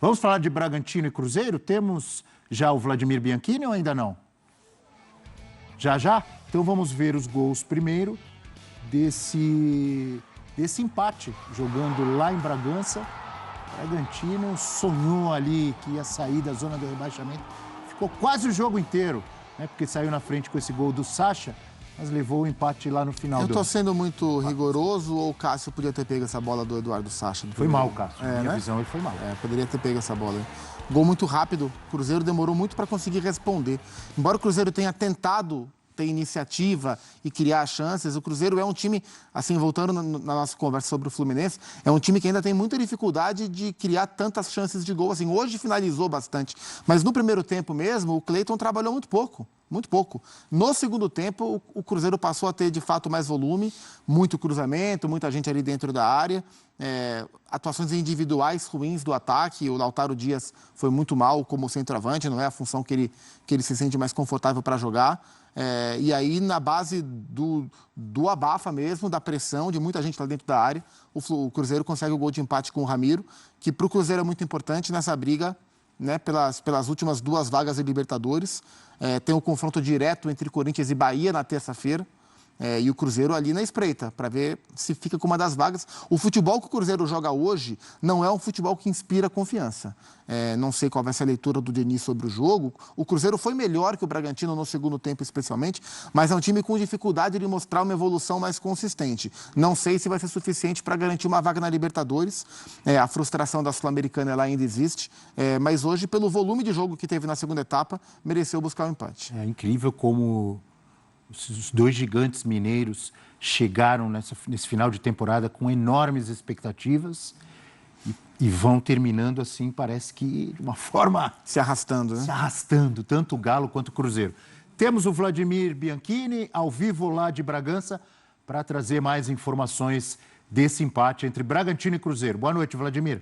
Vamos falar de Bragantino e Cruzeiro? Temos já o Vladimir Bianchini ou ainda não? Já? Então vamos ver os gols primeiro desse empate, jogando lá em Bragança. Bragantino sonhou ali que ia sair da zona do rebaixamento. Ficou quase o jogo inteiro, né? Porque saiu na frente com esse gol do Sacha, mas levou o empate lá no final. Eu tô sendo muito rigoroso ou o Cássio podia ter pego essa bola do Eduardo Sacha? Foi mal, Cássio. Na minha né? visão, ele foi mal. Poderia ter pego essa bola. Gol muito rápido. O Cruzeiro demorou muito para conseguir responder. Embora o Cruzeiro tenha tentado ter iniciativa e criar chances, o Cruzeiro é um time, assim, voltando na nossa conversa sobre o Fluminense, é um time que ainda tem muita dificuldade de criar tantas chances de gol. Assim, hoje finalizou bastante, mas no primeiro tempo mesmo, o Cleiton trabalhou muito pouco. Muito pouco. No segundo tempo, o Cruzeiro passou a ter, de fato, mais volume, muito cruzamento, muita gente ali dentro da área, atuações individuais ruins do ataque. O Lautaro Dias foi muito mal como centroavante, não é a função que ele se sente mais confortável para jogar. E aí, na base do abafa mesmo, da pressão de muita gente lá dentro da área, o Cruzeiro consegue o gol de empate com o Ramiro, que para o Cruzeiro é muito importante nessa briga, né, pelas últimas 2 vagas de Libertadores. Tem um confronto direto entre Corinthians e Bahia na terça-feira. E o Cruzeiro ali na espreita, para ver se fica com uma das vagas. O futebol que o Cruzeiro joga hoje não é um futebol que inspira confiança. Não sei qual vai ser a leitura do Denis sobre o jogo. O Cruzeiro foi melhor que o Bragantino no segundo tempo, especialmente, mas é um time com dificuldade de mostrar uma evolução mais consistente. Não sei se vai ser suficiente para garantir uma vaga na Libertadores. A frustração da Sul-Americana lá ainda existe, mas hoje, pelo volume de jogo que teve na segunda etapa, mereceu buscar o empate. É incrível como os 2 gigantes mineiros chegaram nesse final de temporada com enormes expectativas e vão terminando assim, parece que de uma forma... Se arrastando, né? Se arrastando, tanto o Galo quanto o Cruzeiro. Temos o Vladimir Bianchini, ao vivo lá de Bragança, para trazer mais informações desse empate entre Bragantino e Cruzeiro. Boa noite, Vladimir.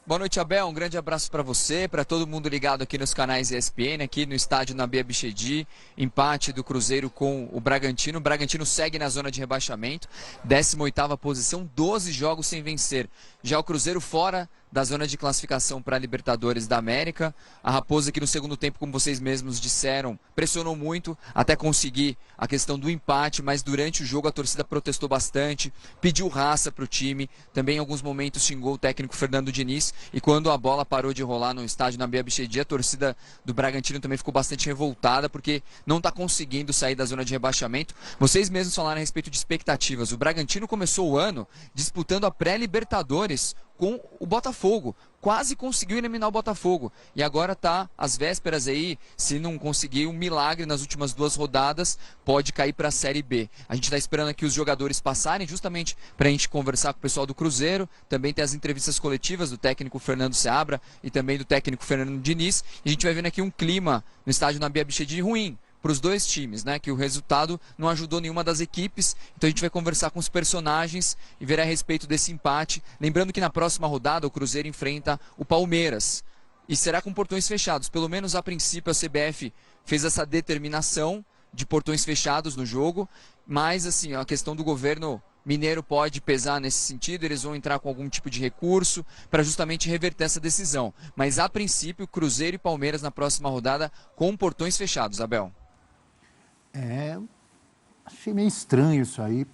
Boa noite, Abel. Um grande abraço para você, para todo mundo ligado aqui nos canais ESPN, aqui no estádio Nabi Abichedi. Empate do Cruzeiro com o Bragantino. O Bragantino segue na zona de rebaixamento, 18ª posição, 12 jogos sem vencer. Já o Cruzeiro fora da zona de classificação para a Libertadores da América. A Raposa, que no segundo tempo, como vocês mesmos disseram, pressionou muito até conseguir a questão do empate, mas durante o jogo a torcida protestou bastante, pediu raça para o time, também em alguns momentos xingou o técnico Fernando Diniz, e quando a bola parou de rolar no estádio Nabi Abichedi, a torcida do Bragantino também ficou bastante revoltada, porque não está conseguindo sair da zona de rebaixamento. Vocês mesmos falaram a respeito de expectativas. O Bragantino começou o ano disputando a pré-Libertadores com o Botafogo, quase conseguiu eliminar o Botafogo, e agora está às vésperas aí, se não conseguir um milagre nas últimas 2 rodadas, pode cair para a Série B. A gente está esperando aqui os jogadores passarem, justamente para a gente conversar com o pessoal do Cruzeiro, também tem as entrevistas coletivas do técnico Fernando Seabra e também do técnico Fernando Diniz, e a gente vai vendo aqui um clima no estádio Nabi Abichedi ruim para os 2 times, né? Que o resultado não ajudou nenhuma das equipes. Então a gente vai conversar com os personagens e ver a respeito desse empate. Lembrando que na próxima rodada o Cruzeiro enfrenta o Palmeiras. E será com portões fechados. Pelo menos a princípio a CBF fez essa determinação de portões fechados no jogo. Mas assim, a questão do governo mineiro pode pesar nesse sentido. Eles vão entrar com algum tipo de recurso para justamente reverter essa decisão. Mas a princípio, Cruzeiro e Palmeiras na próxima rodada com portões fechados, Abel. Achei meio estranho isso aí.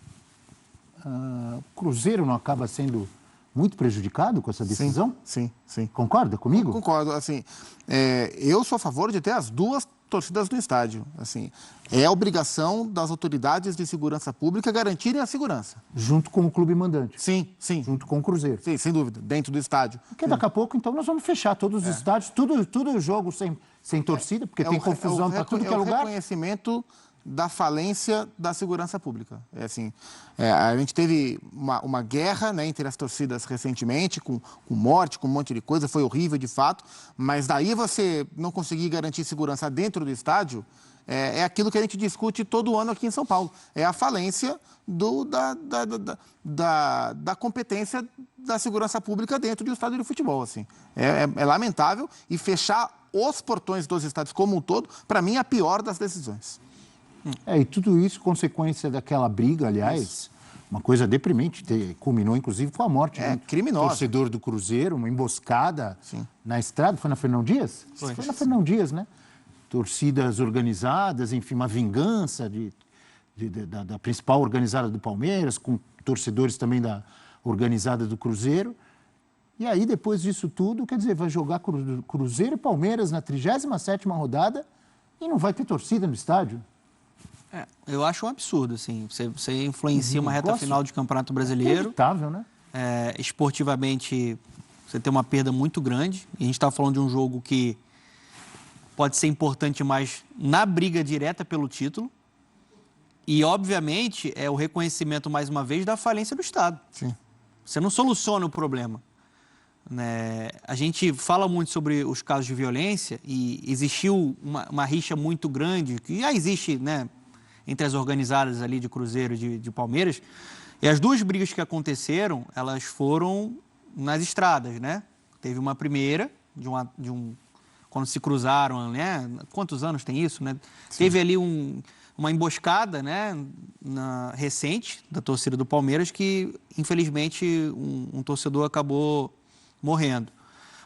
O Cruzeiro não acaba sendo muito prejudicado com essa decisão? Sim. Concorda comigo? Concordo. Assim, eu sou a favor de ter as 2 torcidas no estádio. Assim, é a obrigação das autoridades de segurança pública garantirem a segurança. Junto com o clube mandante? Sim. Junto com o Cruzeiro? Sim, sem dúvida, dentro do estádio. Porque daqui a pouco, então, nós vamos fechar todos os estádios, tudo jogo sem torcida, porque tem confusão para tudo que é lugar. É o reconhecimento da falência da segurança pública. A gente teve uma guerra, né, entre as torcidas recentemente, com morte, com um monte de coisa, foi horrível de fato, mas daí você não conseguir garantir segurança dentro do estádio, é aquilo que a gente discute todo ano aqui em São Paulo. É a falência da competência da segurança pública dentro do estádio de futebol. Assim. É lamentável, e fechar os portões dos estádios como um todo, para mim, é a pior das decisões. E tudo isso consequência daquela briga, aliás, Uma coisa deprimente, culminou inclusive com a morte de um criminosa. torcedor do Cruzeiro, uma emboscada Sim. na estrada. Foi na Fernão Dias? Foi na Fernão Dias, né? Torcidas organizadas, enfim, uma vingança da principal organizada do Palmeiras, com torcedores também da organizada do Cruzeiro. E aí, depois disso tudo, quer dizer, vai jogar Cruzeiro e Palmeiras na 37ª rodada e não vai ter torcida no estádio. Eu acho um absurdo, assim. Você influencia uma reta final de Campeonato Brasileiro. Inevitável, né? Esportivamente, você tem uma perda muito grande. E a gente está falando de um jogo que pode ser importante mais na briga direta pelo título. E, obviamente, é o reconhecimento, mais uma vez, da falência do Estado. Sim. Você não soluciona o problema. Né? A gente fala muito sobre os casos de violência e existiu uma rixa muito grande, que já existe, né, entre as organizadas ali de Cruzeiro e de Palmeiras. E as duas brigas que aconteceram, elas foram nas estradas, né? Teve uma primeira, quando se cruzaram, né? Quantos anos tem isso, né? Sim. Teve ali uma emboscada, né, recente da torcida do Palmeiras, que infelizmente um torcedor acabou morrendo.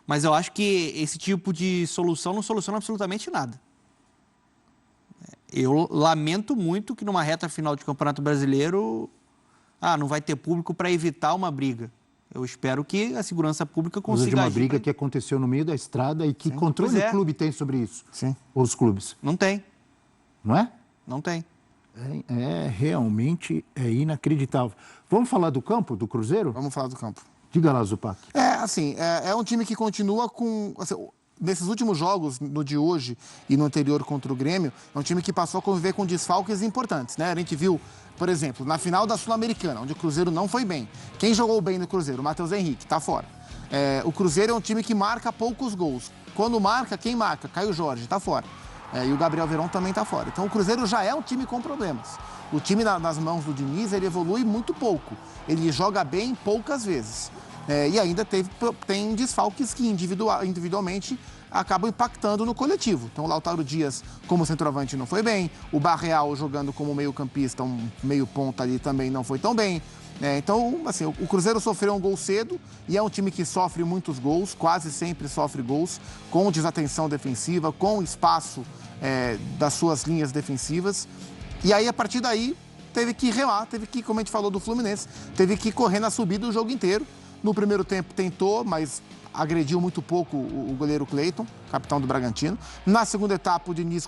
Mas eu acho que esse tipo de solução não soluciona absolutamente nada. Eu lamento muito que numa reta final de Campeonato Brasileiro, não vai ter público para evitar uma briga. Eu espero que a segurança pública consiga de uma agir briga que aconteceu no meio da estrada e que controle o clube tem sobre isso? Sim. Os clubes? Não tem. Não é? Não tem. Realmente inacreditável. Vamos falar do campo, do Cruzeiro? Vamos falar do campo. Diga lá, Zupac. É um time que continua com... nesses últimos jogos, no de hoje e no anterior contra o Grêmio, é um time que passou a conviver com desfalques importantes, né? A gente viu, por exemplo, na final da Sul-Americana, onde o Cruzeiro não foi bem. Quem jogou bem no Cruzeiro? O Matheus Henrique, está fora. O Cruzeiro é um time que marca poucos gols. Quando marca, quem marca? Caio Jorge, está fora. E o Gabriel Veron também está fora. Então o Cruzeiro já é um time com problemas. O time nas mãos do Diniz, ele evolui muito pouco. Ele joga bem poucas vezes. E ainda tem desfalques que individualmente acabam impactando no coletivo. Então o Lautaro Dias, como centroavante, não foi bem. O Barreal, jogando como meio-campista, um meio-ponta ali, também não foi tão bem. Então, assim, o Cruzeiro sofreu um gol cedo e é um time que sofre muitos gols, quase sempre sofre gols, com desatenção defensiva, com espaço das suas linhas defensivas. E aí, a partir daí, teve que remar, teve que, como a gente falou do Fluminense, teve que correr na subida o jogo inteiro. No primeiro tempo tentou, mas agrediu muito pouco o goleiro Cleiton, capitão do Bragantino. Na segunda etapa, o Diniz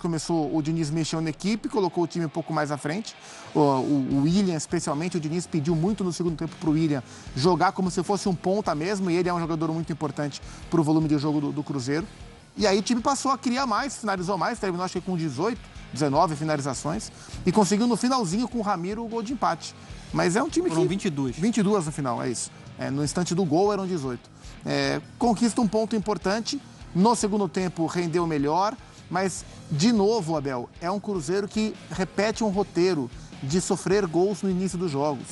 mexeu na equipe, colocou o time um pouco mais à frente. O William, especialmente, o Diniz pediu muito no segundo tempo para o William jogar como se fosse um ponta mesmo, e ele é um jogador muito importante para o volume de jogo do Cruzeiro. E aí o time passou a criar mais, finalizou mais, terminou acho que com 19 finalizações, e conseguiu no finalzinho com o Ramiro o gol de empate. Mas é um time Foram que... 22. 22 no final, é isso. No instante do gol eram 18. Conquista um ponto importante. No segundo tempo rendeu melhor. Mas, de novo, Abel, é um Cruzeiro que repete um roteiro de sofrer gols no início dos jogos.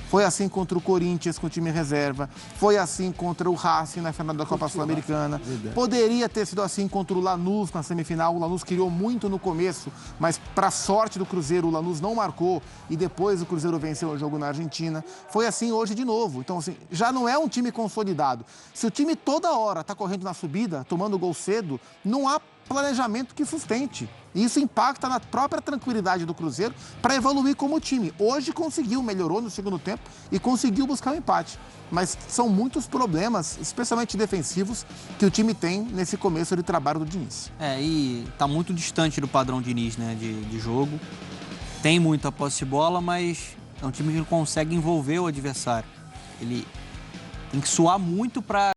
Foi assim contra o Corinthians com o time reserva. Foi assim contra o Racing na final da Copa Sul-Americana. Poderia ter sido assim contra o Lanús na semifinal. O Lanús criou muito no começo, mas para sorte do Cruzeiro, o Lanús não marcou e depois o Cruzeiro venceu o jogo na Argentina. Foi assim hoje de novo. Então, assim, já não é um time consolidado. Se o time toda hora está correndo na subida, tomando gol cedo, não há planejamento que sustente. E isso impacta na própria tranquilidade do Cruzeiro para evoluir como time. Hoje melhorou no segundo tempo e conseguiu buscar o empate. Mas são muitos problemas, especialmente defensivos, que o time tem nesse começo de trabalho do Diniz. E está muito distante do padrão Diniz, né, de jogo. Tem muita posse de bola, mas é um time que não consegue envolver o adversário. Ele tem que suar muito para